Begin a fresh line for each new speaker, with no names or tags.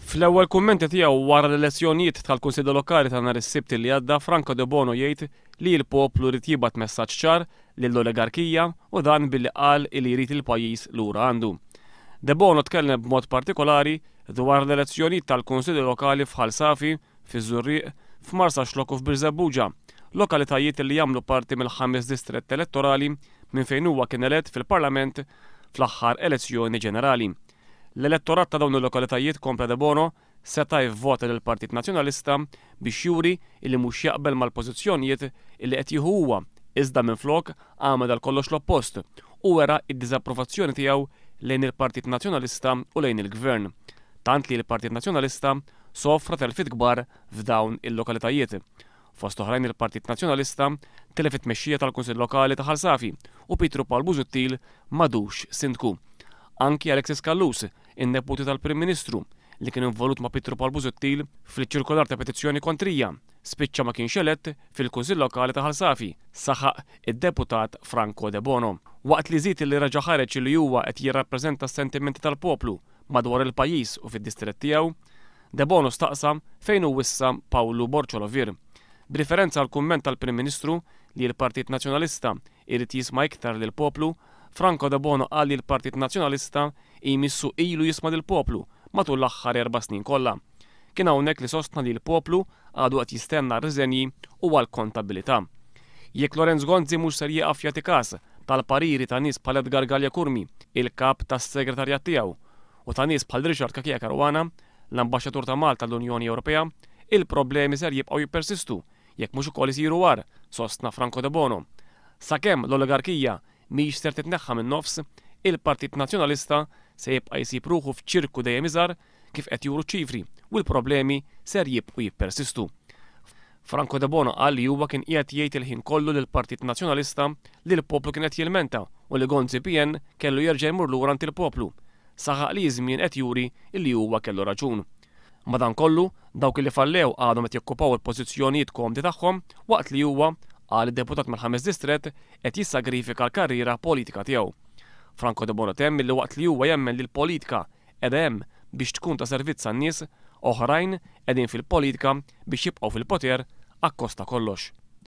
Fl-ewwel kummenti tiegħu wara l-elezzjonijiet tal-Kunsilli Lokali ta' nhar is-Sibt li għadda, Franco De Bono jgħid li l-poplu rid jibgħat messaġġ ċar lill-oligarkija u dan billi qal li jrid il-pajjiż lura għandu. De Bono tkellem b'mod partikolari dwar l-elezzjonijiet tal-Kunsilli Lokali f'Ħal Safi, fiż-Żurrieq, f'Marsa Xlok u f'Biżebbuġa, lokalitajiet li jagħmlu parti mill-5 distrett elettorali minn fejn huwa kien elett fil-Parlament fl-aħħar elezzjoni ġenerali. L-elettorat ta' dawn il-lokalitajiet, kompla De Bono, seta' jivvota lill-Partit Nazzjonalista biex juri li mhux jaqbel mal-pożizzjonijiet li qed jieħu huwa, iżda minflok għamel għal kollox l-oppost u wera d-diżapprovazzjoni tiegħu lejn il-Partit Nazzjonalista u lejn il-Gvern. Tant li l-Partit Nazzjonalista sofra telfiet kbar f'dawn il-lokalitajiet. Fost oħrajn il-Partit Nazzjonalista telef it-tmexxija tal-Kunsill Lokali ta' Ħal Safi u Pietru Paul Busuttil m'għadux sindku. Anki Alexis Kallus, in-neputi tal-Prim Ministru, li kien involut ma' Pietru Paul Busuttil fil-ċirkolar ta' petizzjoni kontrija, spiċċa ma kienx elett fil-Kunsill Lokali ta' Ħal Safi, saħaq id-deputat Franco De Bono. Waqt li żied li reġa' ħareġ li huwa qed jirrappreżenta s-sentimenti tal-poplu madwar il-pajjiż u fid-distrett tiegħu, De Bono staqsam fejn hu issa Pawlu Borċolovir. B'riferenza għal kumment tal-Prim Ministru li l-Partit Nazzjonalista irid jisma' iktar lil poplu, Franco De Bono qal li l-Partit Nazzjonalista jmissu ilu jisma' lill-poplu matul l-aħħar 4 snin kollha. Kien hawnhekk li sostna li l-poplu għadu qed jistenna r-riżenji u għall-kontabilità. Jekk Lorenz Gonzi mhux ser jieqaf jagħti każ tal-pariri ta' nies bħal Edgar Gallia Kurmi, il-kap tas-segretarjat tiegħu, u ta' nies bħal Richard Kakija Caruana, l-Ambaxxatur ta' Malta l-Unjoni Ewropea, il-problemi ser jibqgħu jippersistu jekk mhux ukoll isiru war, sostna Franco De Bono. Sakemm l-oligarkija mhix ser titneħħa min-nofs, il-Partit Nazzjonalista se jibqa' jsib ruħu f'ċirku dejjem iżgħar kif qed juru ċifri u l-problemi ser jibqgħu jippersistu. Franco De Bono qal li huwa kien qiegħed jgħid il-ħin kollu lill-Partit Nazzjonalista li l-poplu kien qed jilmenta u li Gonzi PN kellu jerġa' jmur lura ant il-poplu. Saħaq li żmien qed juri li huwa kellu raġun. Madankollu, dawk li fallew għadhom qed jokkupaw il-pożizzjonijiet komdi tagħhom waqt li huwa għal id-deputat mal-5 distrett qed jissagrifika l-karriera politika tiegħu. Franco De Bono temm li waqt li huwa jemmen li l-politika qiegħda hemm biex tkun ta' servizz għan-nies, oħrajn qegħdin fil-politika biex jibqgħu fil-poter akkosta kollox.